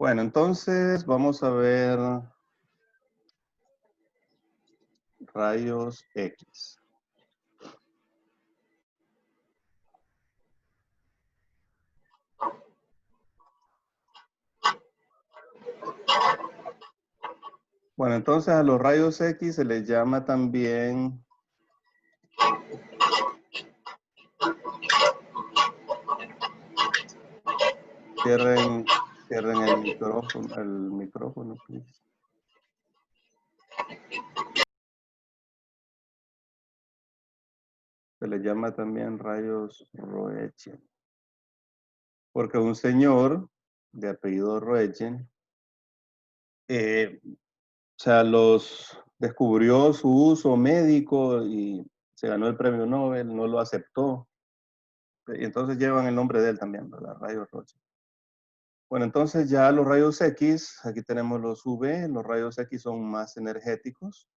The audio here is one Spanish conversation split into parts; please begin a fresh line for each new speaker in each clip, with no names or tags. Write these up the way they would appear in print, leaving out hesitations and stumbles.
Bueno, entonces vamos a ver rayos X. Bueno, entonces a los rayos X se les llama también cierren el micrófono, please. Se les llama también rayos Roentgen. Porque un señor de apellido Roentgen, o sea, los descubrió su uso médico y se ganó el premio Nobel, no lo aceptó. Y entonces llevan el nombre de él también, ¿verdad? Rayos Roentgen. Bueno, entonces ya los rayos X, aquí tenemos los UV, los rayos X son más energéticos,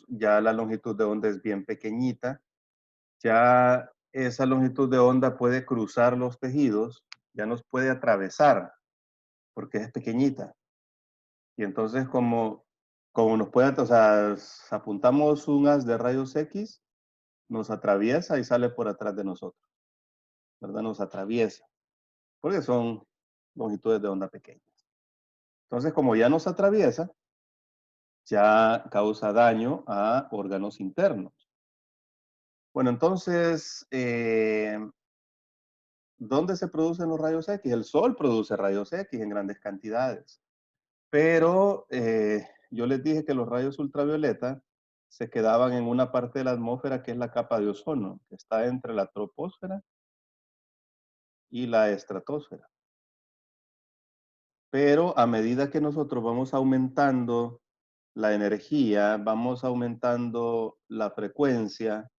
ya la longitud de onda es bien pequeñita, ya esa longitud de onda puede cruzar los tejidos, ya nos puede atravesar, porque es pequeñita. Y entonces como nos puede, o sea, apuntamos un haz de rayos X, nos atraviesa y sale por atrás de nosotros, ¿verdad? Nos atraviesa, porque son longitudes de onda pequeñas. Entonces, como ya nos atraviesa, ya causa daño a órganos internos. Bueno, entonces, ¿dónde se producen los rayos X? El Sol produce rayos X en grandes cantidades. Pero yo les dije que los rayos ultravioleta se quedaban en una parte de la atmósfera que es la capa de ozono, que está entre la troposfera y la estratosfera. Pero a medida que nosotros vamos aumentando la energía, vamos aumentando la frecuencia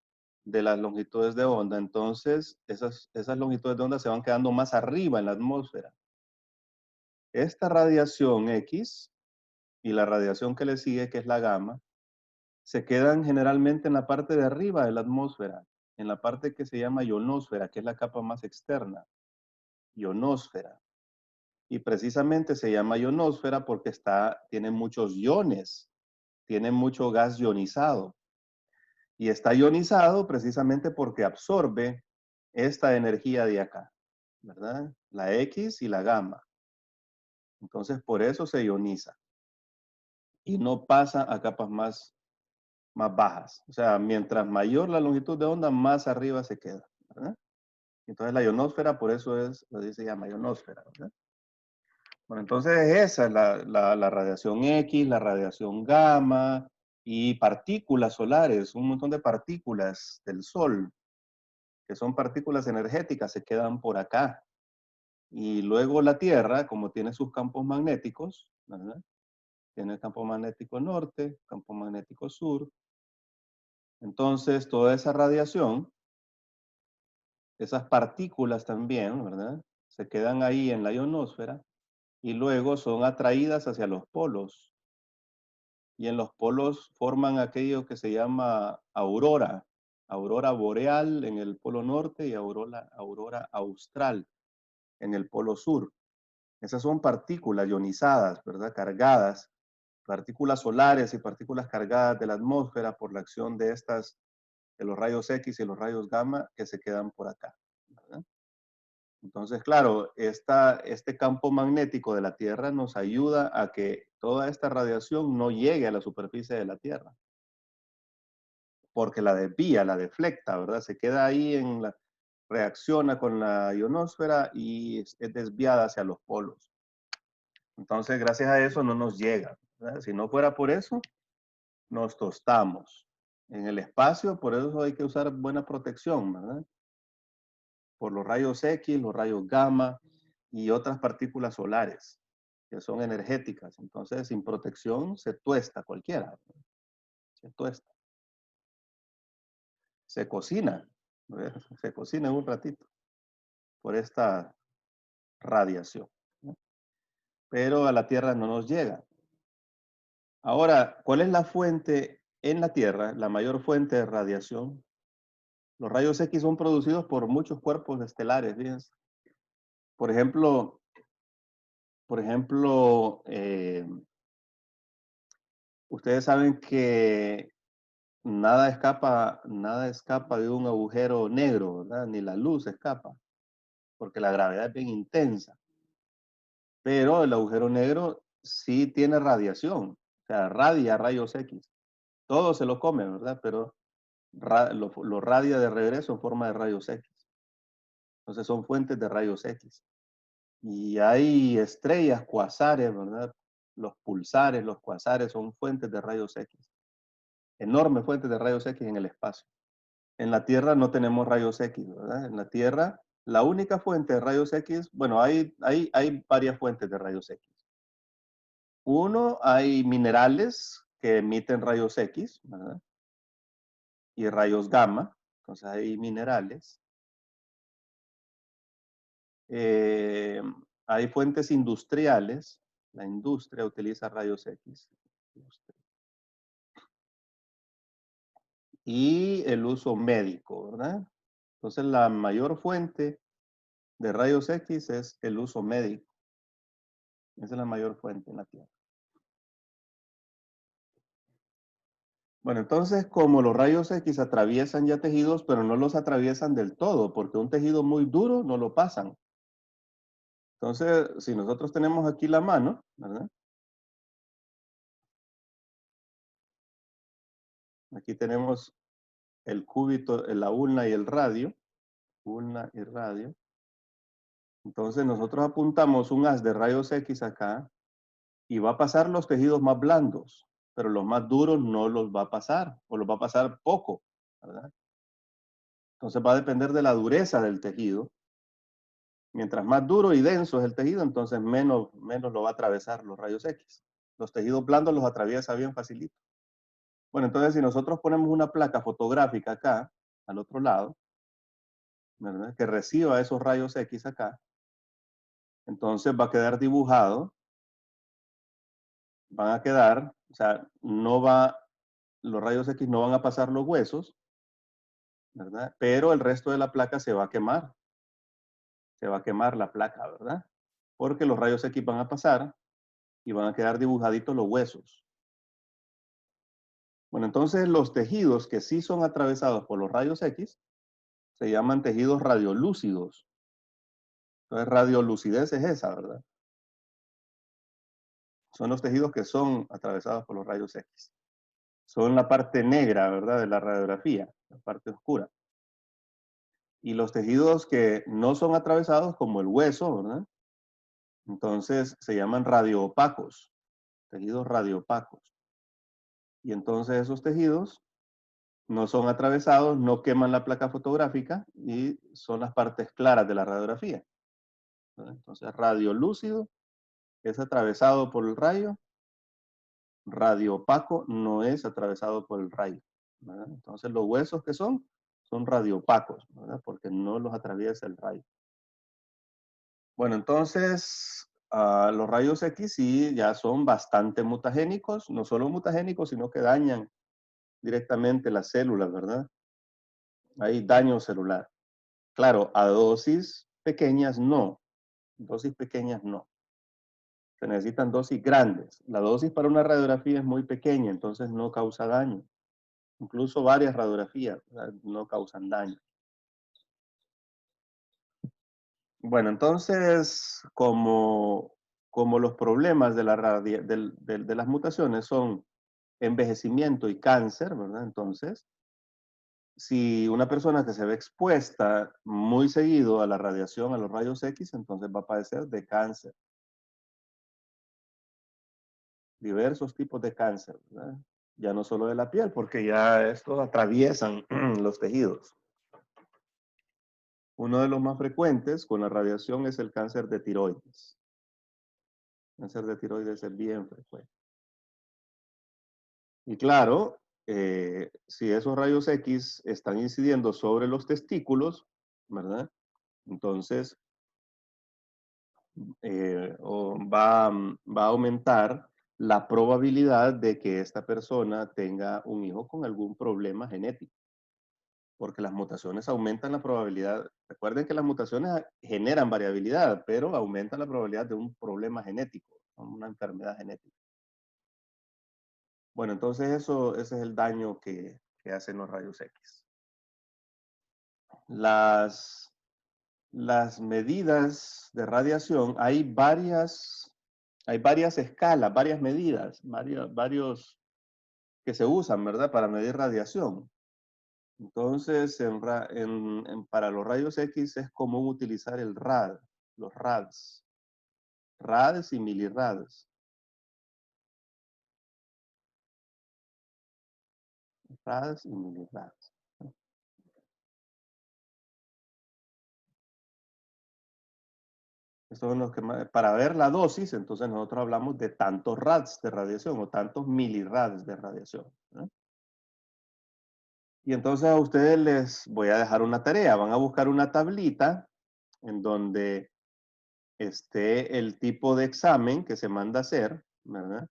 de las longitudes de onda, entonces esas longitudes de onda se van quedando más arriba en la atmósfera. Esta radiación X y la radiación que le sigue, que es la gamma, se quedan generalmente en la parte de arriba de la atmósfera, en la parte que se llama ionosfera, que es la capa más externa, ionosfera. Y precisamente se llama ionosfera porque tiene muchos iones, tiene mucho gas ionizado. Y está ionizado precisamente porque absorbe esta energía de acá, ¿verdad? La X y la gamma. Entonces, por eso se ioniza. Y no pasa a capas más bajas. O sea, mientras mayor la longitud de onda, más arriba se queda, ¿verdad? Entonces la ionosfera, por eso se llama ionosfera, ¿verdad? Bueno, entonces esa es la radiación X, la radiación gamma y partículas solares, un montón de partículas del Sol, que son partículas energéticas, se quedan por acá. Y luego la Tierra, como tiene sus campos magnéticos, ¿verdad? Tiene el campo magnético norte, campo magnético sur. Entonces, toda esa radiación, esas partículas también, ¿verdad? Se quedan ahí en la ionosfera y luego son atraídas hacia los polos. Y en los polos forman aquello que se llama aurora. Aurora boreal en el polo norte y aurora austral en el polo sur. Esas son partículas ionizadas, ¿verdad? Cargadas, partículas solares y partículas cargadas de la atmósfera por la acción de de los rayos X y los rayos gamma que se quedan por acá, ¿verdad? Entonces, claro, este campo magnético de la Tierra nos ayuda a que toda esta radiación no llegue a la superficie de la Tierra, porque la desvía, la deflecta, ¿verdad? Se queda ahí reacciona con la ionosfera y es desviada hacia los polos. Entonces, gracias a eso no nos llega, ¿verdad? Si no fuera por eso, nos tostamos. En el espacio, por eso hay que usar buena protección, ¿verdad? Por los rayos X, los rayos gamma y otras partículas solares que son energéticas. Entonces, sin protección se tuesta cualquiera. Se tuesta. Se cocina. ¿Verdad? Se cocina en un ratito por esta radiación, ¿no? Pero a la Tierra no nos llega. Ahora, ¿cuál es la fuente en la Tierra, la mayor fuente de radiación? Los rayos X son producidos por muchos cuerpos estelares, fíjense. Por ejemplo, por ejemplo, ustedes saben que nada escapa de un agujero negro, ¿verdad? Ni la luz escapa, porque la gravedad es bien intensa. Pero el agujero negro sí tiene radiación, o sea, radia rayos X. Todo se lo come, ¿verdad? Pero lo radia de regreso en forma de rayos X. Entonces son fuentes de rayos X. Y hay estrellas, cuasares, ¿verdad? Los pulsares, los cuasares son fuentes de rayos X. Enormes fuentes de rayos X en el espacio. En la Tierra no tenemos rayos X, ¿verdad? En la Tierra, la única fuente de rayos X, bueno, hay varias fuentes de rayos X. Uno, hay minerales que emiten rayos X, ¿verdad? Y rayos gamma. Entonces hay minerales. Eh, Hay fuentes industriales. La industria utiliza rayos X. Y el uso médico, ¿verdad? Entonces la mayor fuente de rayos X es el uso médico. Esa es la mayor fuente en la Tierra. Bueno, entonces como los rayos X atraviesan ya tejidos, pero no los atraviesan del todo, porque un tejido muy duro no lo pasan. Entonces, si nosotros tenemos aquí la mano, ¿verdad? Aquí tenemos el cúbito, la ulna y el radio. Ulna y radio. Entonces nosotros apuntamos un haz de rayos X acá y va a pasar los tejidos más blandos, pero los más duros no los va a pasar, o los va a pasar poco, ¿verdad? Entonces va a depender de la dureza del tejido. Mientras más duro y denso es el tejido, entonces menos lo va a atravesar los rayos X. Los tejidos blandos los atraviesa bien facilito. Bueno, entonces si nosotros ponemos una placa fotográfica acá, al otro lado, ¿verdad? Que reciba esos rayos X acá, entonces va a quedar dibujado, van a quedar, o sea, los rayos X no van a pasar los huesos, ¿verdad? Pero el resto de la placa se va a quemar la placa, ¿verdad? Porque los rayos X van a pasar y van a quedar dibujaditos los huesos. Bueno, entonces los tejidos que sí son atravesados por los rayos X se llaman tejidos radiolúcidos. Entonces, radiolucidez es esa, ¿verdad? Son los tejidos que son atravesados por los rayos X. Son la parte negra, ¿verdad? De la radiografía, la parte oscura. Y los tejidos que no son atravesados, como el hueso, ¿verdad? Entonces se llaman radioopacos, tejidos radioopacos. Y entonces esos tejidos no son atravesados, no queman la placa fotográfica y son las partes claras de la radiografía, ¿verdad? Entonces radiolúcido es atravesado por el rayo, radioopaco no es atravesado por el rayo, ¿verdad? Entonces los huesos que son radioopacos, ¿verdad? Porque no los atraviesa el rayo. Bueno, entonces los rayos X sí ya son bastante mutagénicos, no solo mutagénicos, sino que dañan directamente las células, ¿verdad? Hay daño celular. Claro, a dosis pequeñas no, dosis pequeñas no. Se necesitan dosis grandes. La dosis para una radiografía es muy pequeña, entonces no causa daño. Incluso varias radiografías, ¿verdad? No causan daño. Bueno, entonces, como los problemas de, de las mutaciones son envejecimiento y cáncer, ¿verdad? Entonces, si una persona que se ve expuesta muy seguido a la radiación, a los rayos X, entonces va a padecer de cáncer. Diversos tipos de cáncer, ¿verdad? Ya no solo de la piel, porque ya estos atraviesan los tejidos. Uno de los más frecuentes con la radiación es el cáncer de tiroides. El cáncer de tiroides es bien frecuente. Y claro, si esos rayos X están incidiendo sobre los testículos, ¿verdad? Entonces, va a aumentar la probabilidad de que esta persona tenga un hijo con algún problema genético. porque las mutaciones aumentan la probabilidad. Recuerden que las mutaciones generan variabilidad, pero aumentan la probabilidad de un problema genético, una enfermedad genética. Bueno, entonces ese es el daño que hacen los rayos X. Las medidas de radiación, hay varias escalas, varias medidas, varios que se usan, ¿verdad? Para medir radiación. Entonces, para los rayos X es común utilizar el rad, los rads, rads y milirads. Rads y milirads. Estos son los que para ver la dosis, entonces nosotros hablamos de tantos rads de radiación o tantos milirads de radiación, ¿no? Y entonces a ustedes les voy a dejar una tarea. Van a buscar una tablita en donde esté el tipo de examen que se manda a hacer, ¿verdad?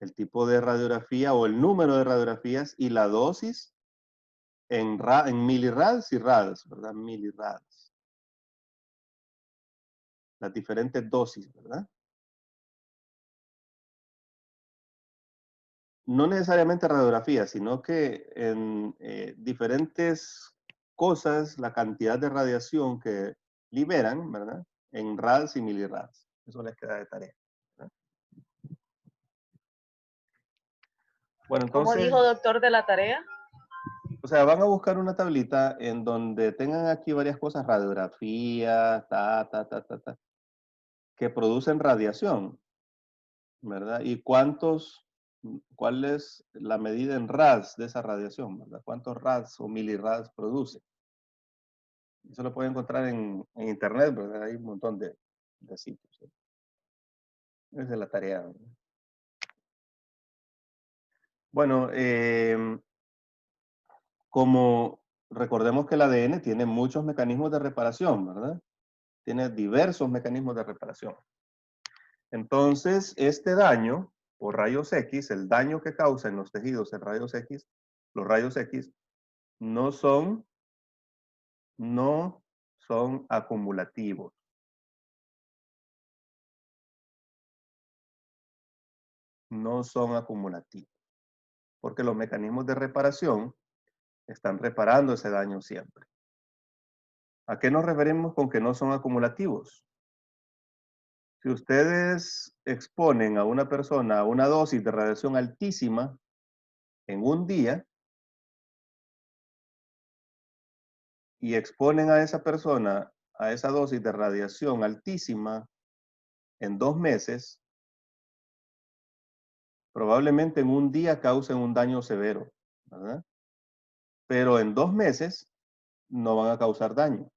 El tipo de radiografía o el número de radiografías y la dosis en milirads y rads, ¿verdad? Milirads. Las diferentes dosis, ¿verdad? No necesariamente radiografía, sino que en diferentes cosas, la cantidad de radiación que liberan, ¿verdad? En rads y milirads. Eso les queda de tarea, ¿verdad? Bueno,
¿Cómo
entonces,
dijo doctor de la tarea?
o sea, van a buscar una tablita en donde tengan aquí varias cosas, radiografías, que producen radiación, ¿verdad? Y cuál es la medida en rads de esa radiación, ¿verdad? ¿Cuántos rads o milirads produce? Eso lo pueden encontrar en internet, ¿verdad? Hay un montón de sitios, ¿sí? Esa es la tarea, ¿verdad? Bueno, como recordemos que el ADN tiene muchos mecanismos de reparación, ¿verdad? Tiene diversos mecanismos de reparación. Entonces, este daño por rayos X, el daño que causa en los tejidos en rayos X, los rayos X no son acumulativos. No son acumulativos. Porque los mecanismos de reparación están reparando ese daño siempre. ¿A qué nos referimos con que no son acumulativos? Si ustedes exponen a una persona a una dosis de radiación altísima en un día y exponen a esa persona a esa dosis de radiación altísima en 2 meses, probablemente en un día causen un daño severo, ¿verdad? Pero en 2 meses no van a causar daño.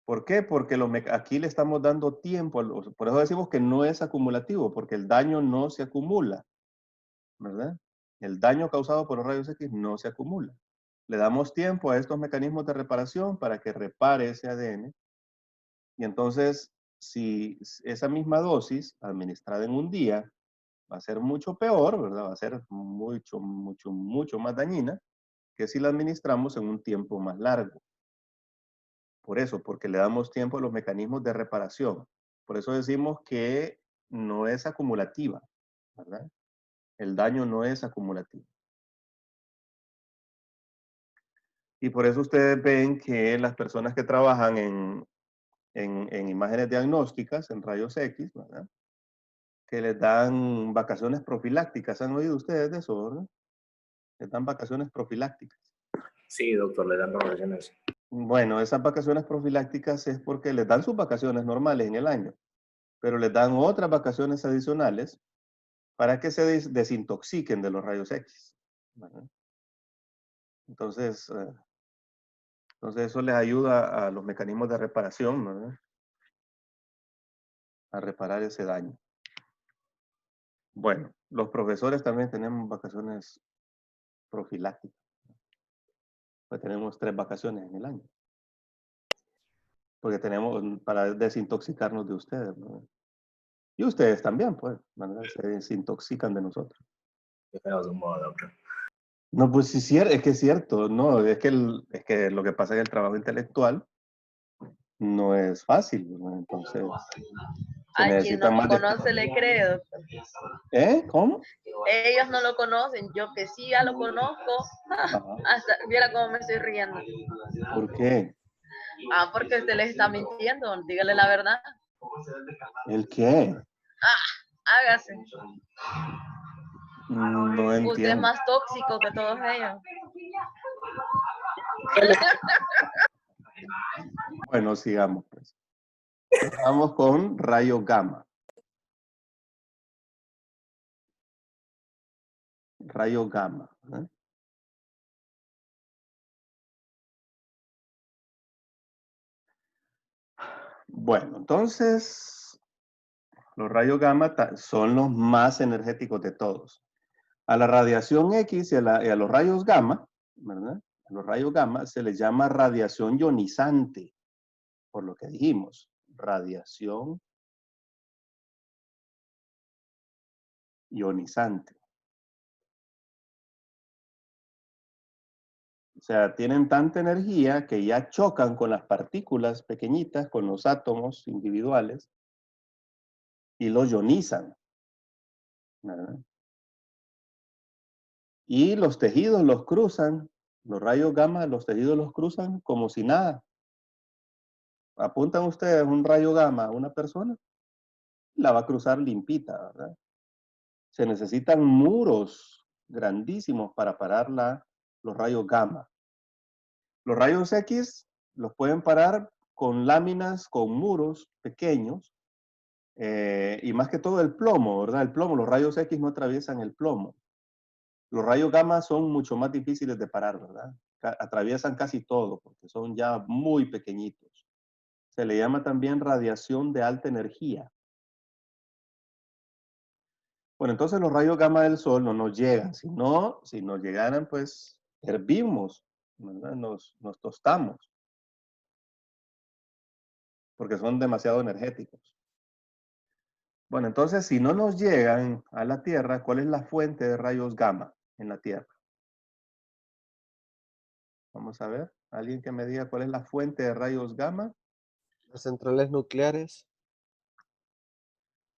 ¿Por qué? Porque aquí le estamos dando tiempo, por eso decimos que no es acumulativo, porque el daño no se acumula, ¿verdad? El daño causado por los rayos X no se acumula. Le damos tiempo a estos mecanismos de reparación para que repare ese ADN. Y entonces, si esa misma dosis administrada en un día va a ser mucho peor, ¿verdad? Va a ser mucho más dañina que si la administramos en un tiempo más largo. Por eso, porque le damos tiempo a los mecanismos de reparación. Por eso decimos que no es acumulativa, ¿verdad? El daño no es acumulativo. Y por eso ustedes ven que las personas que trabajan en imágenes diagnósticas, en rayos X, ¿verdad? Que les dan vacaciones profilácticas. ¿Han oído ustedes de eso, verdad? Les dan vacaciones profilácticas.
Sí, doctor, le dan vacaciones.
Bueno, esas vacaciones profilácticas es porque les dan sus vacaciones normales en el año, pero les dan otras vacaciones adicionales para que se desintoxiquen de los rayos X, ¿verdad? Entonces, eso les ayuda a los mecanismos de reparación, ¿verdad? A reparar ese daño. Bueno, los profesores también tenemos vacaciones profilácticas. Pues tenemos 3 vacaciones en el año. Porque tenemos para desintoxicarnos de ustedes, ¿verdad? Y ustedes también, pues, ¿verdad? Se desintoxican de nosotros.
Déjenos un modo, doctor.
No, pues sí, es que es cierto, no, es que lo que pasa es que el trabajo intelectual no es fácil, ¿no? Entonces se
A quien no
necesita
lo
más de...
conoce le cree, doctor.
¿Eh? ¿Cómo?
Ellos no lo conocen, yo que sí ya lo conozco,
Ajá.
hasta viera cómo me estoy riendo.
¿Por qué?
Porque usted les está mintiendo, dígale la verdad.
¿El qué?
Hágase.
No
Usted es
entiendo.
más tóxico que todos ellos.
Bueno, sigamos pues. Vamos con rayo gamma. Rayo gamma. ¿Eh? Bueno, entonces los rayos gamma son los más energéticos de todos. A la radiación X y a los rayos gamma, ¿verdad? A los rayos gamma se les llama radiación ionizante, por lo que dijimos, radiación ionizante. O sea, tienen tanta energía que ya chocan con las partículas pequeñitas, con los átomos individuales, y los ionizan, ¿verdad? Y los tejidos los cruzan, los rayos gamma, los tejidos los cruzan como si nada. Apuntan ustedes un rayo gamma a una persona, la va a cruzar limpita, ¿verdad? Se necesitan muros grandísimos para parar los rayos gamma. Los rayos X los pueden parar con láminas, con muros pequeños, y más que todo el plomo, ¿verdad? El plomo, los rayos X no atraviesan el plomo. Los rayos gamma son mucho más difíciles de parar, ¿verdad? Atraviesan casi todo porque son ya muy pequeñitos. Se le llama también radiación de alta energía. Bueno, entonces los rayos gamma del sol no nos llegan. Si nos llegaran, pues hervimos, ¿verdad? Nos tostamos, porque son demasiado energéticos. Bueno, entonces si no nos llegan a la Tierra, ¿cuál es la fuente de rayos gamma en la Tierra? Vamos a ver, alguien que me diga cuál es la fuente de rayos gamma.
Las centrales nucleares.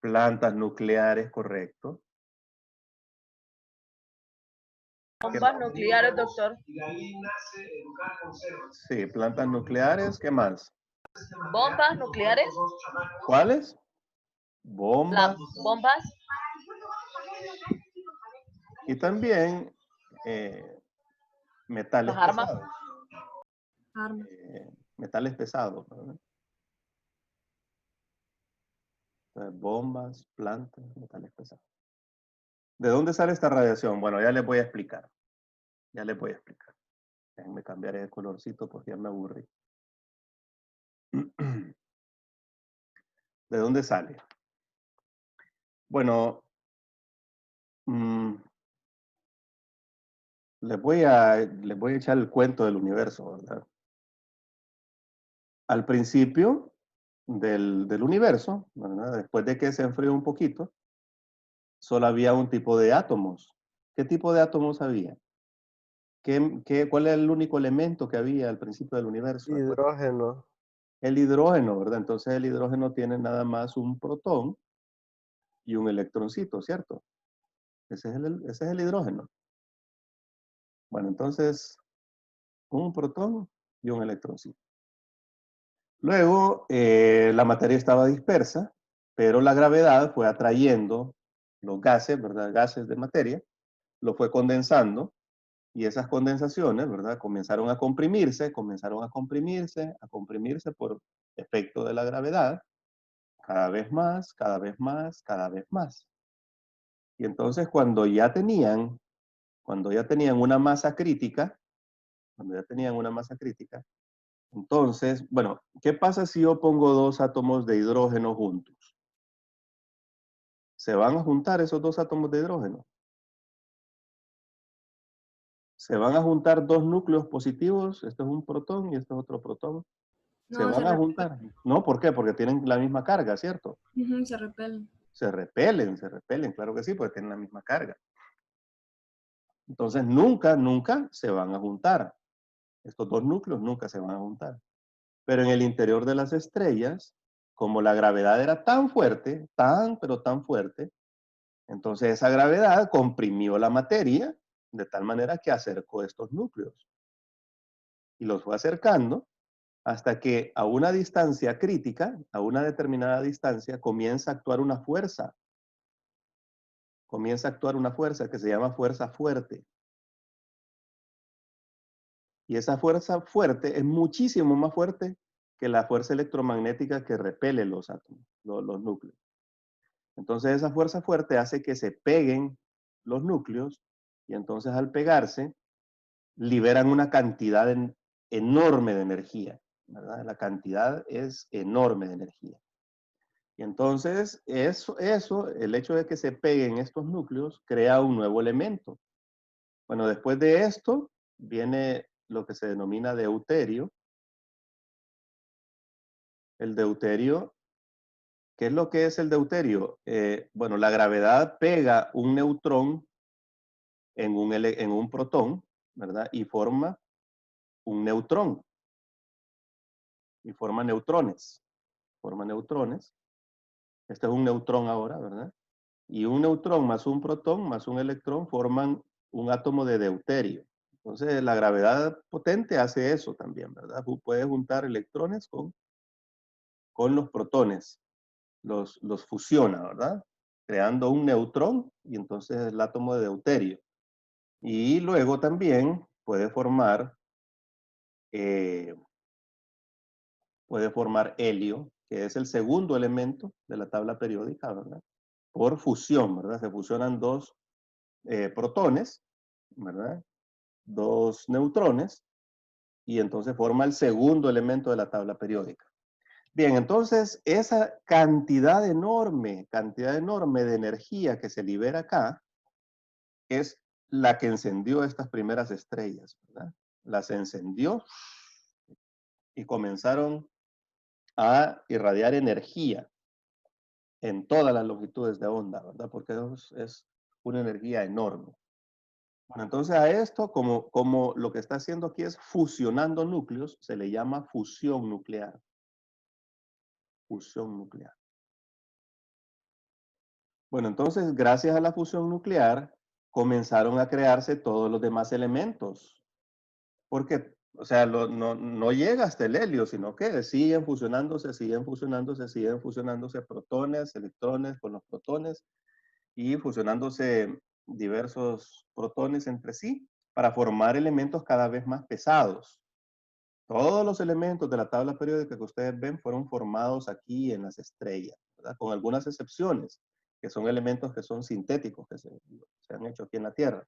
Plantas nucleares, correcto.
Bombas nucleares, doctor.
Sí, plantas nucleares, ¿qué más?
Bombas nucleares.
¿Cuáles? Bombas.
Bombas.
Y también metales
Las armas.
pesados. Metales pesados, ¿verdad? Entonces, bombas, plantas, metales pesados. ¿De dónde sale esta radiación? Bueno, ya les voy a explicar. Ya les voy a explicar. Déjenme cambiar el colorcito porque ya me aburrí. ¿De dónde sale? Bueno, les voy a echar el cuento del universo, ¿verdad? Al principio del universo, ¿verdad? Después de que se enfrió un poquito, solo había un tipo de átomos. ¿Qué tipo de átomos había? ¿Cuál era el único elemento que había al principio del universo?
Hidrógeno.
El hidrógeno, ¿verdad? Entonces el hidrógeno tiene nada más un protón y un electroncito, ¿cierto? Ese es el hidrógeno. Bueno, entonces un protón y un electroncito. Luego, la materia estaba dispersa, pero la gravedad fue atrayendo los gases, ¿verdad? Gases de materia, lo fue condensando y esas condensaciones, ¿verdad? Comenzaron a comprimirse por efecto de la gravedad, cada vez más, cada vez más, cada vez más. Y entonces cuando ya tenían una masa crítica, entonces, bueno, ¿qué pasa si yo pongo dos átomos de hidrógeno juntos? ¿Se van a juntar esos dos átomos de hidrógeno? ¿Se van a juntar dos núcleos positivos? Este es un protón y este es otro protón. ¿Se
No,
van a juntar? No, ¿por qué? Porque tienen la misma carga, ¿cierto?
se repelen.
Se repelen, claro que sí, porque tienen la misma carga. Entonces nunca se van a juntar. Estos dos núcleos nunca se van a juntar. Pero en el interior de las estrellas, como la gravedad era tan fuerte, pero tan fuerte, entonces esa gravedad comprimió la materia de tal manera que acercó estos núcleos. Y los fue acercando hasta que a una distancia crítica, a una determinada distancia, comienza a actuar una fuerza. Comienza a actuar una fuerza que se llama fuerza fuerte. Y esa fuerza fuerte es muchísimo más fuerte que la fuerza electromagnética que repele los átomos, los núcleos. Entonces esa fuerza fuerte hace que se peguen los núcleos y entonces al pegarse liberan una cantidad enorme de energía, ¿verdad? La cantidad es enorme de energía. Y entonces el hecho de que se peguen estos núcleos crea un nuevo elemento. Bueno, después de esto viene lo que se denomina deuterio. El deuterio, ¿qué es lo que es el deuterio? Bueno, la gravedad pega un neutrón en un protón, ¿verdad? Y forma un neutrón. Y forma neutrones. Forma neutrones. Este es un neutrón ahora, ¿verdad? Y un neutrón más un protón más un electrón forman un átomo de deuterio. Entonces, la gravedad potente hace eso también, ¿verdad? Puede juntar electrones con los protones. Los fusiona, ¿verdad? Creando un neutrón y entonces el átomo de deuterio. Y luego también eh, puede formar helio, que es el segundo elemento de la tabla periódica, ¿verdad? Por fusión, ¿verdad? Se fusionan dos protones, ¿verdad? Dos neutrones, y entonces forma el segundo elemento de la tabla periódica. Bien, entonces esa cantidad enorme de energía que se libera acá es la que encendió estas primeras estrellas, ¿verdad? Las encendió y comenzaron a irradiar energía en todas las longitudes de onda, ¿verdad? Porque es una energía enorme. Bueno, entonces a esto, como lo que está haciendo aquí es fusionando núcleos, se le llama fusión nuclear. Fusión nuclear. Bueno, entonces, gracias a la fusión nuclear, comenzaron a crearse todos los demás elementos. Porque, o sea, no llega hasta el helio, sino que siguen fusionándose protones, electrones con los protones y fusionándose diversos protones entre sí para formar elementos cada vez más pesados. Todos los elementos de la tabla periódica que ustedes ven fueron formados aquí en las estrellas, ¿verdad? Con algunas excepciones, que son elementos que son sintéticos, que se han hecho aquí en la Tierra.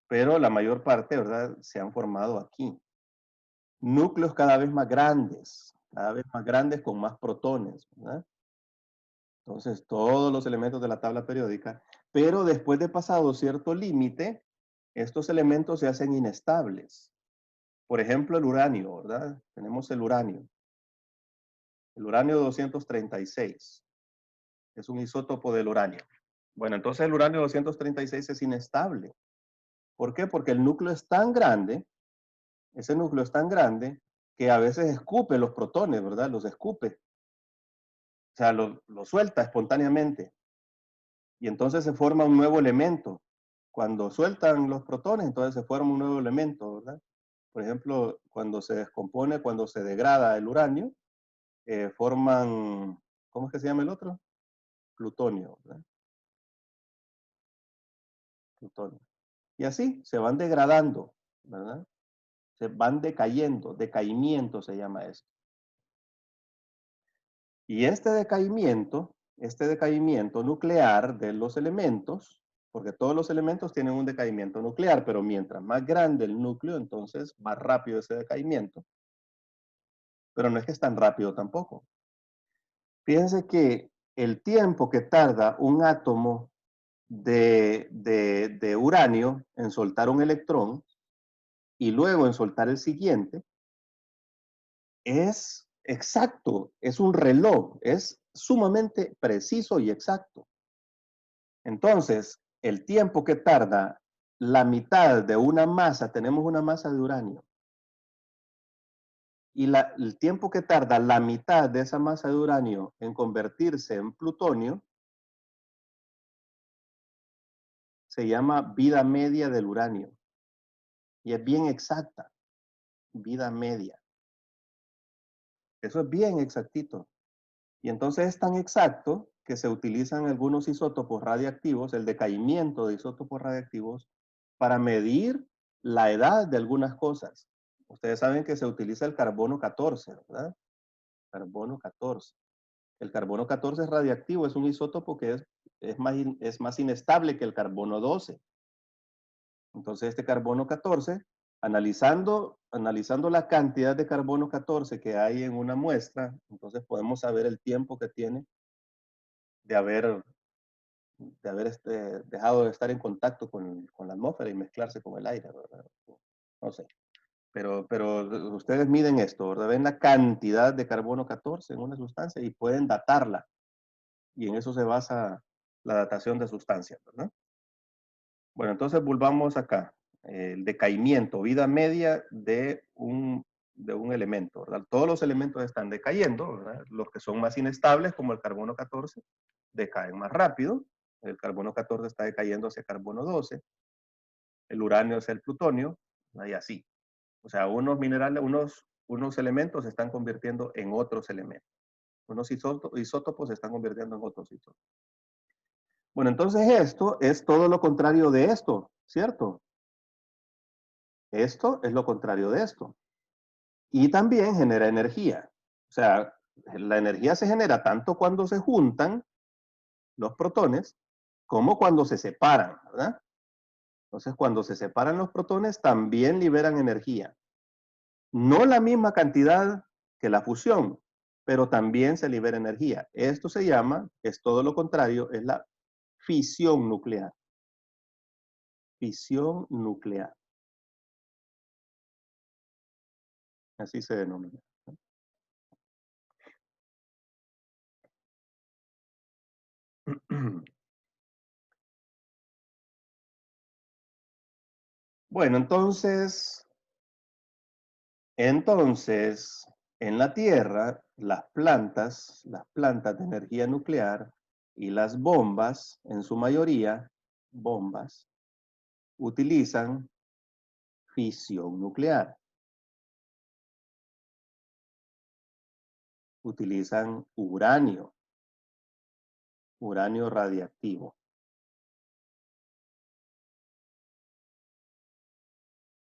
Pero la mayor parte, ¿verdad?, se han formado aquí. Núcleos cada vez más grandes con más protones, ¿verdad? Entonces, todos los elementos de la tabla periódica, pero después de pasado cierto límite, estos elementos se hacen inestables. Por ejemplo, el uranio, ¿verdad? Tenemos el uranio 236, es un isótopo del uranio. Bueno, entonces el uranio 236 es inestable. ¿Por qué? Porque el núcleo es tan grande, ese núcleo es tan grande, que a veces escupe los protones, ¿verdad? Los escupe. O sea, lo suelta espontáneamente. Y entonces se forma un nuevo elemento. Cuando sueltan los protones, entonces se forma un nuevo elemento, ¿verdad? Por ejemplo, cuando se descompone, cuando se degrada el uranio, forman, ¿cómo es que se llama el otro? Plutonio, ¿verdad? Plutonio. Y así se van degradando, ¿verdad? Se van decayendo, decaimiento se llama esto. Y este decaimiento nuclear de los elementos, porque todos los elementos tienen un decaimiento nuclear, pero mientras más grande el núcleo, entonces más rápido ese decaimiento. Pero no es que es tan rápido tampoco. Fíjense que el tiempo que tarda un átomo de uranio en soltar un electrón y luego en soltar el siguiente, es exacto, es un reloj, es sumamente preciso y exacto. Entonces, el tiempo que tarda la mitad de una masa, tenemos una masa de uranio, y el tiempo que tarda la mitad de esa masa de uranio en convertirse en plutonio, se llama vida media del uranio. Y es bien exacta, vida media. Eso es bien exactito. Y entonces es tan exacto que se utilizan algunos isótopos radiactivos, el decaimiento de isótopos radiactivos, para medir la edad de algunas cosas. Ustedes saben que se utiliza el carbono 14, ¿verdad? Carbono 14. El carbono 14 es radiactivo, es un isótopo que es más inestable que el carbono 12. Entonces este carbono 14, analizando la cantidad de carbono 14 que hay en una muestra, entonces podemos saber el tiempo que tiene de haber dejado de estar en contacto con la atmósfera y mezclarse con el aire, ¿verdad? No sé. Pero ustedes miden esto, ¿verdad? Ven la cantidad de carbono 14 en una sustancia y pueden datarla. Y en eso se basa la datación de sustancias, ¿verdad? Bueno, entonces volvamos acá. El decaimiento, vida media de un elemento, ¿verdad? Todos los elementos están decayendo, ¿verdad? Los que son más inestables, como el carbono 14, decaen más rápido. El carbono 14 está decayendo hacia carbono 12. El uranio es el plutonio, ¿verdad? Y así. O sea, unos minerales, unos elementos se están convirtiendo en otros elementos. Unos isótopos se están convirtiendo en otros isótopos. Bueno, entonces esto es todo lo contrario de esto, ¿cierto? Esto es lo contrario de esto. Y también genera energía. O sea, la energía se genera tanto cuando se juntan los protones como cuando se separan, ¿verdad? Entonces, cuando se separan los protones, también liberan energía. No la misma cantidad que la fusión, pero también se libera energía. Esto se llama, es todo lo contrario, es la fisión nuclear. Fisión nuclear. Así se denomina. Bueno, entonces, en la Tierra, las plantas de energía nuclear y las bombas, en su mayoría, bombas, utilizan fisión nuclear. Utilizan uranio radiactivo,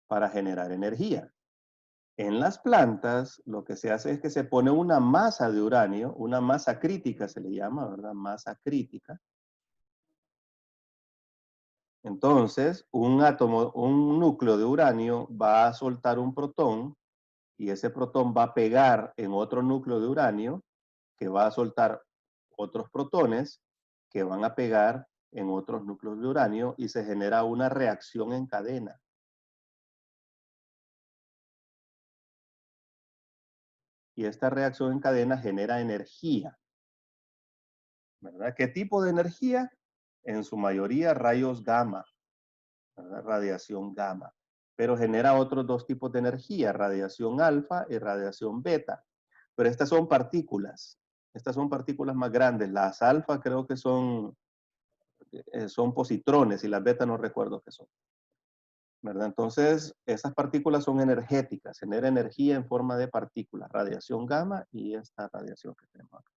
para generar energía. En las plantas, lo que se hace es que se pone una masa de uranio, una masa crítica se le llama, ¿verdad? Masa crítica. Entonces, un núcleo de uranio va a soltar un protón y ese protón va a pegar en otro núcleo de uranio que va a soltar otros protones que van a pegar en otros núcleos de uranio y se genera una reacción en cadena. Y esta reacción en cadena genera energía, ¿verdad? ¿Qué tipo de energía? En su mayoría rayos gamma, ¿verdad? Radiación gamma. Pero genera otros dos tipos de energía, radiación alfa y radiación beta. Pero estas son partículas más grandes. Las alfa creo que son positrones y las beta no recuerdo qué son, ¿verdad? Entonces, esas partículas son energéticas, genera energía en forma de partículas, radiación gamma y esta radiación que tenemos acá.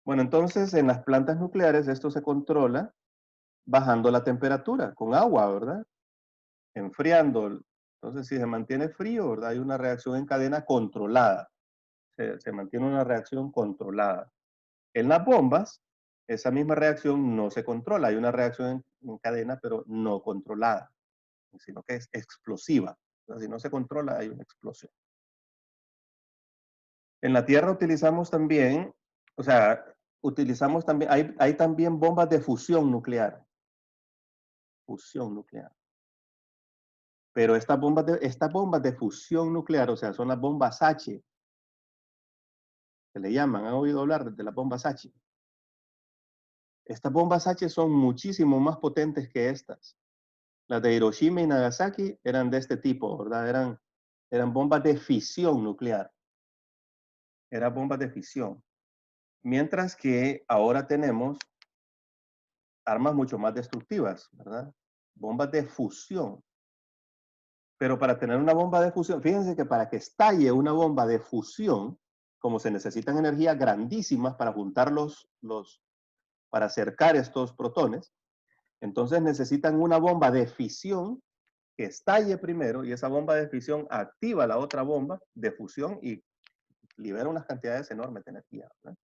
Bueno, entonces en las plantas nucleares esto se controla bajando la temperatura con agua, ¿verdad? Enfriando. Entonces, si se mantiene frío, ¿verdad? Hay una reacción en cadena controlada. Se mantiene una reacción controlada. En las bombas, esa misma reacción no se controla. Hay una reacción en cadena, pero no controlada, sino que es explosiva. Entonces, si no se controla, hay una explosión. En la Tierra utilizamos también, o sea, utilizamos también, hay también bombas de fusión nuclear. Fusión nuclear. Pero estas bombas de fusión nuclear, o sea, son las bombas H, se le llaman, ¿han oído hablar de las bombas H? Estas bombas H son muchísimo más potentes que estas. Las de Hiroshima y Nagasaki eran de este tipo, ¿verdad? Eran bombas de fisión nuclear. Eran bombas de fisión. Mientras que ahora tenemos armas mucho más destructivas, ¿verdad? Bombas de fusión. Pero para tener una bomba de fusión, fíjense que para que estalle una bomba de fusión, como se necesitan energías grandísimas para juntar para acercar estos protones, entonces necesitan una bomba de fisión que estalle primero y esa bomba de fisión activa la otra bomba de fusión y libera unas cantidades enormes de energía, ¿verdad?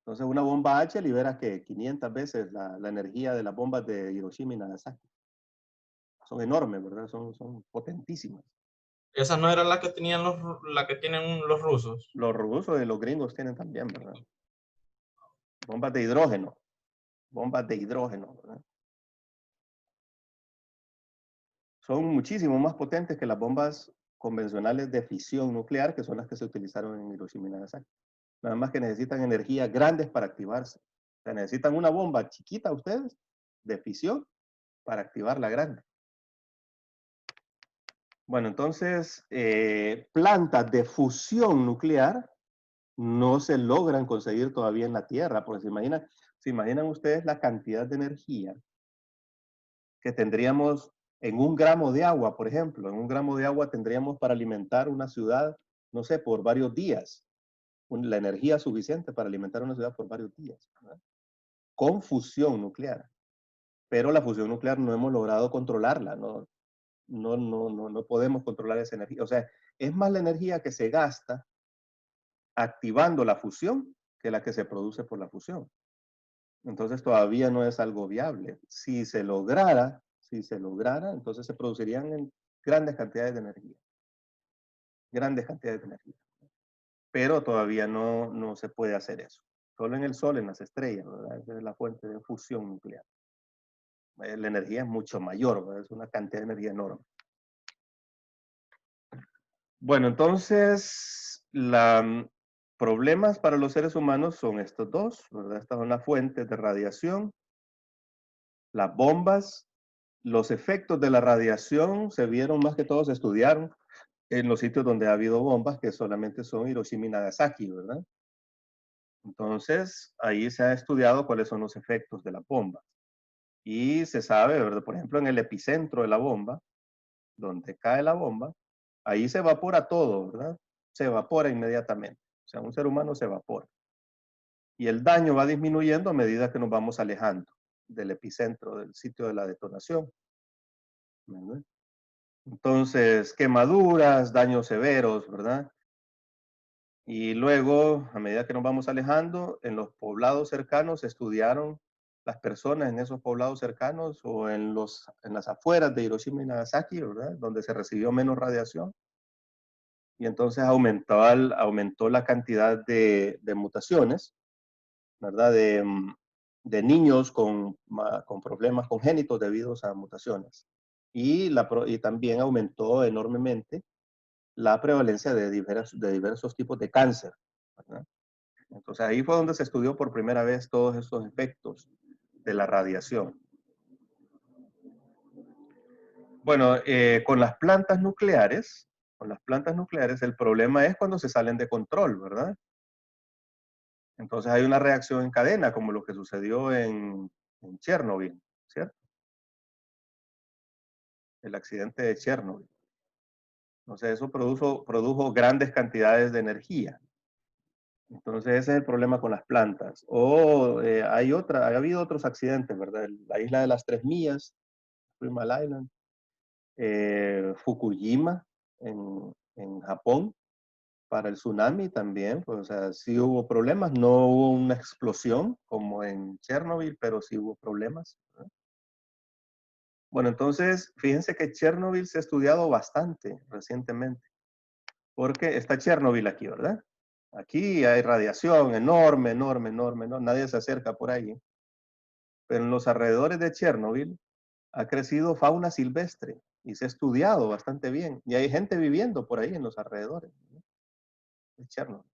Entonces una bomba H libera que 500 veces la energía de las bombas de Hiroshima y Nagasaki. Son enormes, ¿verdad? Son potentísimas.
Esa no era la que tenían la que tienen los rusos.
Los rusos y los gringos tienen también, ¿verdad? Bombas de hidrógeno. Bombas de hidrógeno, ¿verdad? Son muchísimo más potentes que las bombas convencionales de fisión nuclear, que son las que se utilizaron en Hiroshima y Nagasaki. Nada más que necesitan energías grandes para activarse. O sea, necesitan una bomba chiquita ustedes de fisión para activar la grande. Bueno, entonces, plantas de fusión nuclear no se logran conseguir todavía en la Tierra, porque se imaginan ustedes la cantidad de energía que tendríamos en un gramo de agua, por ejemplo. En un gramo de agua tendríamos para alimentar una ciudad, no sé, por varios días. La energía suficiente para alimentar una ciudad por varios días, ¿verdad? Con fusión nuclear. Pero la fusión nuclear no hemos logrado controlarla, no podemos controlar esa energía. O sea, es más la energía que se gasta activando la fusión que la que se produce por la fusión. Entonces todavía no es algo viable. Si se lograra, entonces se producirían en grandes cantidades de energía. Grandes cantidades de energía. Pero todavía no se puede hacer eso. Solo en el Sol, en las estrellas, ¿verdad? Esa es la fuente de fusión nuclear. La energía es mucho mayor, ¿verdad? Es una cantidad de energía enorme. Bueno, entonces, problemas para los seres humanos son estos dos, ¿verdad? Estas son las fuentes de radiación, las bombas, los efectos de la radiación se vieron más que todo, se estudiaron en los sitios donde ha habido bombas, que solamente son Hiroshima y Nagasaki, ¿verdad? Entonces, ahí se ha estudiado cuáles son los efectos de la bomba. Y se sabe, ¿verdad? Por ejemplo, en el epicentro de la bomba, donde cae la bomba, ahí se evapora todo, ¿verdad? Se evapora inmediatamente. O sea, un ser humano se evapora. Y el daño va disminuyendo a medida que nos vamos alejando del epicentro, del sitio de la detonación, ¿verdad? Entonces, quemaduras, daños severos, ¿verdad? Y luego, a medida que nos vamos alejando, en los poblados cercanos se estudiaron las personas en esos poblados cercanos o en las afueras de Hiroshima y Nagasaki, ¿verdad? Donde se recibió menos radiación. Y entonces aumentó la cantidad de mutaciones, ¿verdad? De niños con problemas congénitos debidos a mutaciones. Y también aumentó enormemente la prevalencia de diversos tipos de cáncer, ¿verdad? Entonces ahí fue donde se estudió por primera vez todos estos efectos de la radiación. Bueno, con las plantas nucleares, el problema es cuando se salen de control, ¿verdad? Entonces hay una reacción en cadena, como lo que sucedió en Chernobyl, ¿cierto? El accidente de Chernobyl. Entonces eso produjo grandes cantidades de energía. Entonces ese es el problema con las plantas. Ha habido otros accidentes, ¿verdad? La isla de las 3 millas, Three Mile Island, Fukushima en Japón, para el tsunami también, pues, o sea, sí hubo problemas, no hubo una explosión como en Chernobyl, pero sí hubo problemas, ¿verdad? Bueno, entonces, fíjense que Chernobyl se ha estudiado bastante recientemente, porque está Chernobyl aquí, ¿verdad? Aquí hay radiación enorme, enorme, enorme, ¿no? Nadie se acerca por ahí. Pero en los alrededores de Chernobyl ha crecido fauna silvestre y se ha estudiado bastante bien. Y hay gente viviendo por ahí en los alrededores, ¿no? De Chernobyl.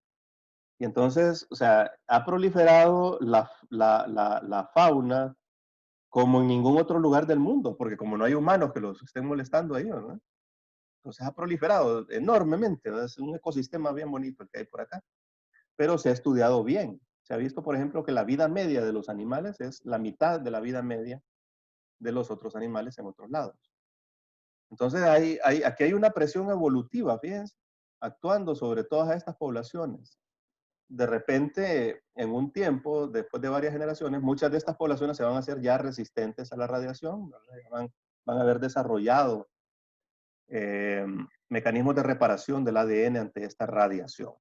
Y entonces, o sea, ha proliferado la fauna como en ningún otro lugar del mundo, porque como no hay humanos que los estén molestando ahí, ¿verdad? Entonces ha proliferado enormemente, ¿verdad? Es un ecosistema bien bonito el que hay por acá, pero se ha estudiado bien. Se ha visto, por ejemplo, que la vida media de los animales es la mitad de la vida media de los otros animales en otros lados. Entonces, aquí hay una presión evolutiva, fíjense, actuando sobre todas estas poblaciones. De repente, en un tiempo, después de varias generaciones, muchas de estas poblaciones se van a hacer ya resistentes a la radiación, van a haber desarrollado mecanismos de reparación del ADN ante esta radiación.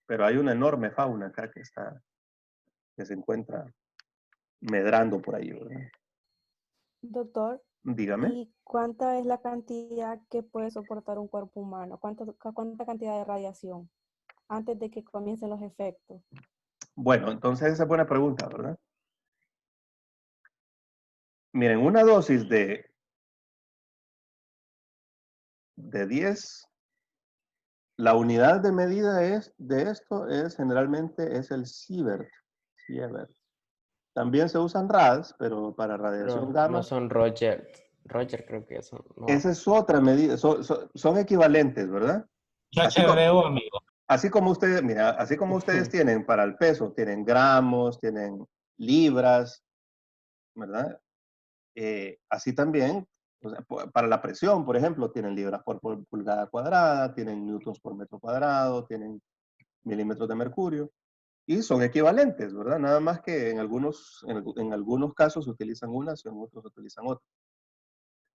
Pero hay una enorme fauna acá que se encuentra medrando por ahí, ¿verdad?
Doctor,
Dígame.
¿y cuánta es la cantidad que puede soportar un cuerpo humano? ¿Cuánta cantidad de radiación antes de que comiencen los efectos?
Bueno, entonces esa es buena pregunta, ¿verdad? Miren, una dosis de 10, la unidad de medida de esto generalmente es el sievert. También se usan rads, pero para radiación
Pero
gamma.
no son Roger. Roger creo que son. No.
Esa es otra medida, son equivalentes, ¿verdad?
HRO, amigo.
Así como ustedes, mira, así como ustedes tienen para el peso, tienen gramos, tienen libras, ¿verdad? Así también, o sea, para la presión, por ejemplo, tienen libras por pulgada cuadrada, tienen newtons por metro cuadrado, tienen milímetros de mercurio, y son equivalentes, ¿verdad? Nada más que en algunos casos se utilizan unas y en otros se utilizan otras.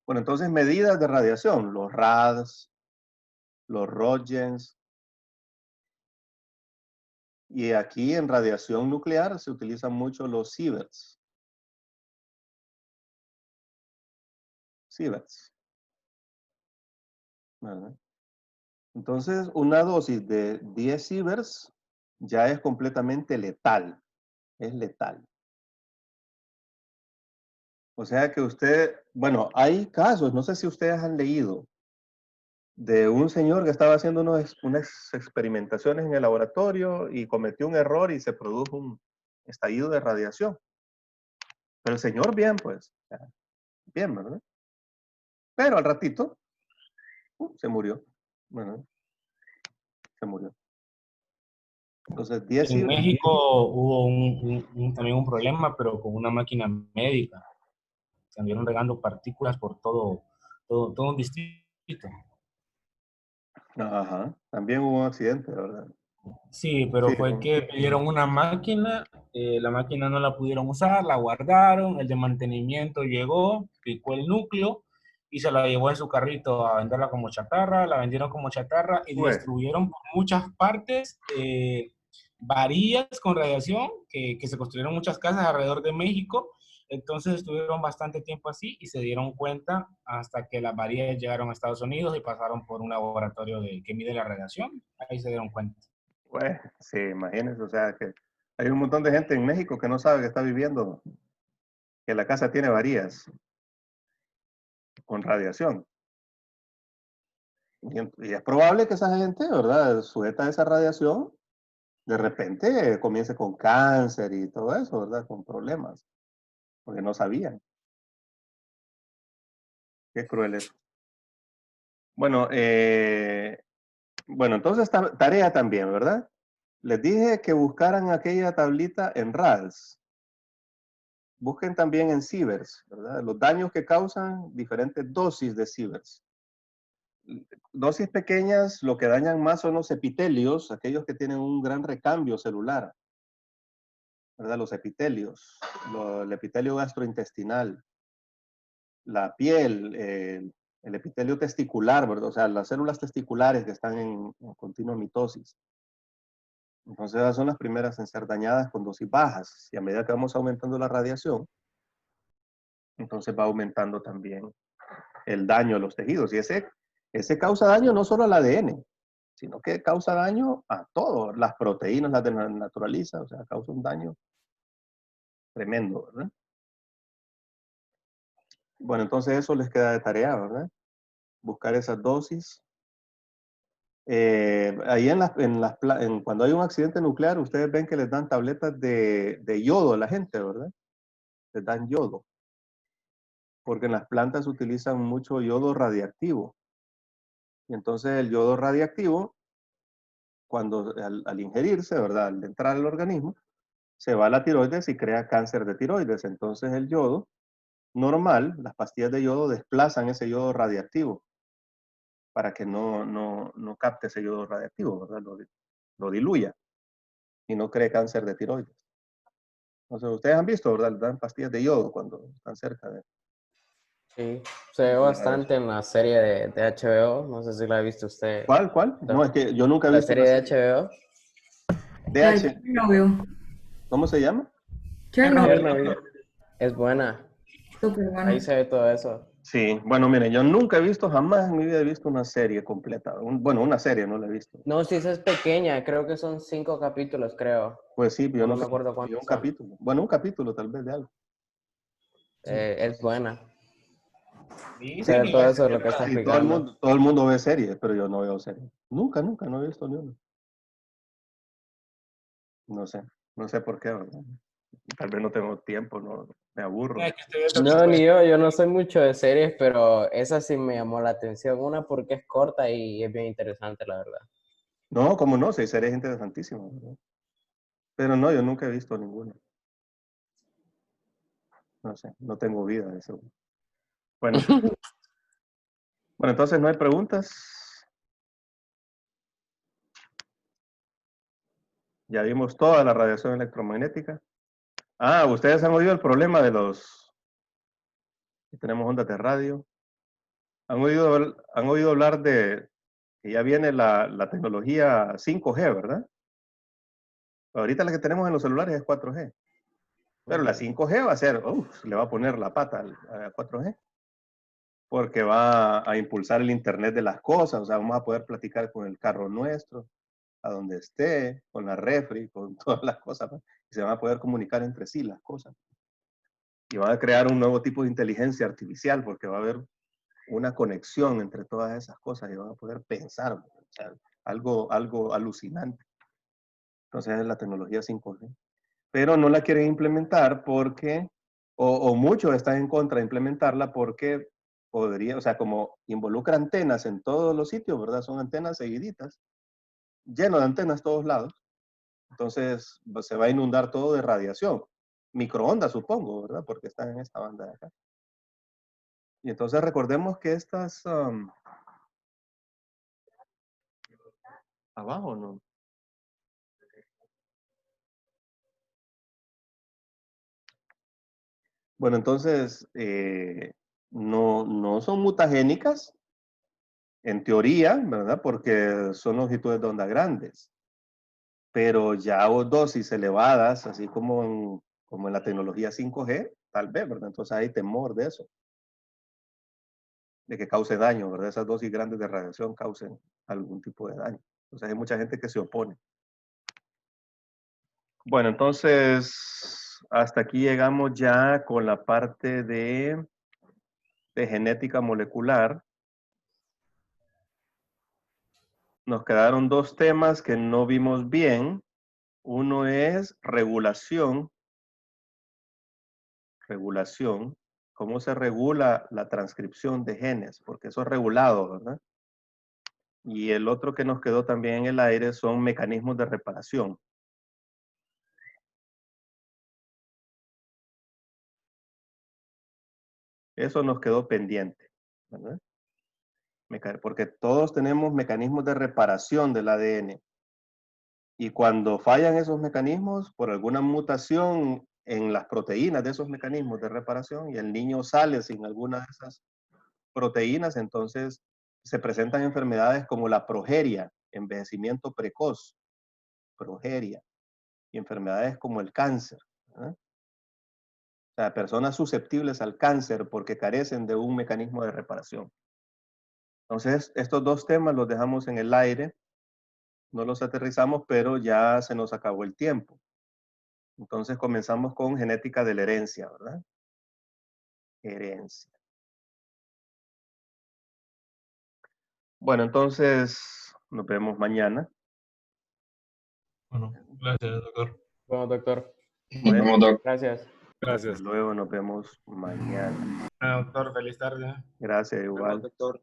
Bueno, entonces medidas de radiación, los rads, los roentgens, y aquí en radiación nuclear se utilizan mucho los sieverts. ¿Verdad? Entonces, una dosis de 10 sieverts ya es completamente letal. Es letal. O sea que usted, bueno, hay casos, no sé si ustedes han leído, de un señor que estaba haciendo unas experimentaciones en el laboratorio y cometió un error y se produjo un estallido de radiación. Pero el señor bien, pues, bien, ¿verdad? Pero al ratito, se murió. Bueno, se murió. Entonces, 10
En
sieverts.
México hubo también un problema, pero con una máquina médica. Se anduvieron regando partículas por todo un distrito.
Ajá, también hubo un accidente, ¿verdad?
Sí, pero
Sí,
fue que pidieron una máquina, la máquina no la pudieron usar, la guardaron, el de mantenimiento llegó, picó el núcleo y se la llevó en su carrito a venderla como chatarra, la vendieron como chatarra y
fue.
destruyeron por muchas partes varillas con radiación, que se construyeron muchas casas alrededor de México. Entonces estuvieron bastante tiempo así y se dieron cuenta hasta que las varillas llegaron a Estados Unidos y pasaron por un laboratorio que mide la radiación. Ahí se dieron cuenta.
Pues, sí, imagínense, o sea, que hay un montón de gente en México que no sabe que está viviendo, que la casa tiene varillas con radiación. Y es probable que esa gente, ¿verdad?, sujeta a esa radiación, de repente comience con cáncer y todo eso, ¿verdad?, con problemas, porque no sabían. Qué cruel es. Bueno, entonces tarea también, ¿verdad? Les dije que buscaran aquella tablita en RADS. Busquen también en sieverts, ¿verdad? Los daños que causan diferentes dosis de sieverts. Dosis pequeñas, lo que dañan más son los epitelios, aquellos que tienen un gran recambio celular, ¿verdad? Los epitelios, el epitelio gastrointestinal, la piel, el epitelio testicular, ¿verdad? O sea, las células testiculares que están en continua mitosis. Entonces, esas son las primeras en ser dañadas con dosis bajas. Y a medida que vamos aumentando la radiación, entonces va aumentando también el daño a los tejidos. Y ese causa daño no solo al ADN, sino que causa daño a todo. Las proteínas las naturaliza, o sea, causa un daño tremendo, ¿verdad? Bueno, entonces eso les queda de tarea, ¿verdad? Buscar esas dosis. Ahí cuando hay un accidente nuclear, ustedes ven que les dan tabletas de yodo a la gente, ¿verdad? les dan yodo, porque en las plantas utilizan mucho yodo radiactivo. Y entonces el yodo radiactivo, cuando al ingerirse, ¿verdad? Al entrar al organismo, se va a la tiroides y crea cáncer de tiroides. Entonces el yodo normal, las pastillas de yodo desplazan ese yodo radiactivo para que no capte ese yodo radiactivo, ¿verdad? Lo diluya y no cree cáncer de tiroides. Entonces, ustedes han visto, ¿verdad? Dan pastillas de yodo cuando están cerca de...
Sí, se ve bastante en la serie de HBO. No sé si la ha visto usted.
¿Cuál? No, es que yo nunca he
La
visto
serie
una
de
serie.
HBO.
DH,
Chernobyl.
¿cómo se llama?
Chernobyl.
Chernobyl. Es buena.
Súper bueno.
Ahí se ve todo eso.
Sí, bueno, miren, yo nunca he visto, jamás en mi vida he visto una serie completa. Bueno, una serie no la he visto.
No, sí, esa es pequeña. Creo que son 5 capítulos, creo.
Pues sí, yo
No
no
me acuerdo
vi
cuántos
un
son.
capítulo. Bueno, un capítulo tal vez de algo.
Es buena.
Dicen
Se ve
que
todo
ya
eso de
se
lo que está
Sí,
explicando.
todo el mundo ve series, pero yo no veo series. Nunca no he visto ni una. No sé por qué, ¿verdad? Tal vez no tengo tiempo, no, me aburro.
es que estoy viendo
No,
que
ni yo no soy mucho de series, pero esa sí me llamó la atención. Una porque es corta y es bien interesante, la verdad.
No, cómo no, sí, hay series interesantísimas, ¿verdad? Pero no, yo nunca he visto ninguna. No sé, no tengo vida de eso. Bueno, bueno, entonces no hay preguntas. Ya vimos toda la radiación electromagnética. Ah, ustedes han oído el problema de los... Tenemos ondas de radio. Han oído hablar de que ya viene la tecnología 5G, ¿verdad? Ahorita la que tenemos en los celulares es 4G. Pero la 5G va a ser, le va a poner la pata a 4G. Porque va a impulsar el Internet de las cosas. O sea, vamos a poder platicar con el carro nuestro, a donde esté, con la refri, con todas las cosas, ¿no? Y se van a poder comunicar entre sí las cosas. Y van a crear un nuevo tipo de inteligencia artificial porque va a haber una conexión entre todas esas cosas y van a poder pensar, ¿no? O sea, algo alucinante. Entonces es la tecnología 5G. Pero no la quieren implementar porque, o muchos están en contra de implementarla porque podría, o sea, como involucra antenas en todos los sitios, ¿verdad? Son antenas seguiditas, lleno de antenas todos lados. Entonces se va a inundar todo de radiación. Microondas, supongo, ¿verdad? Porque están en esta banda de acá. Y entonces recordemos que estas... abajo, ¿no? Bueno, entonces no son mutagénicas, en teoría, ¿verdad? Porque son longitudes de onda grandes. Pero ya dosis elevadas, así como en la tecnología 5G, tal vez, ¿verdad? Entonces hay temor de eso, de que cause daño, ¿verdad? Esas dosis grandes de radiación causen algún tipo de daño. Entonces hay mucha gente que se opone. Bueno, entonces hasta aquí llegamos ya con la parte de genética molecular. Nos quedaron dos temas que no vimos bien. Uno es regulación. Regulación. ¿Cómo se regula la transcripción de genes? Porque eso es regulado, ¿verdad? Y el otro que nos quedó también en el aire son mecanismos de reparación. Eso nos quedó pendiente, ¿verdad? Porque todos tenemos mecanismos de reparación del ADN. Y cuando fallan esos mecanismos, por alguna mutación en las proteínas de esos mecanismos de reparación, y el niño sale sin alguna de esas proteínas, entonces se presentan enfermedades como la progeria, envejecimiento precoz, progeria, y enfermedades como el cáncer, ¿verdad? O sea, personas susceptibles al cáncer porque carecen de un mecanismo de reparación. Entonces, estos dos temas los dejamos en el aire, no los aterrizamos, pero ya se nos acabó el tiempo. Entonces, comenzamos con genética de la herencia, ¿verdad? Herencia. Bueno, entonces, nos vemos mañana.
Bueno, gracias, doctor.
Bueno, doctor.
Bueno,
Gracias.
Gracias.
Hasta luego, nos vemos mañana.
Doctor, feliz tarde.
Gracias, igual.
Doctor.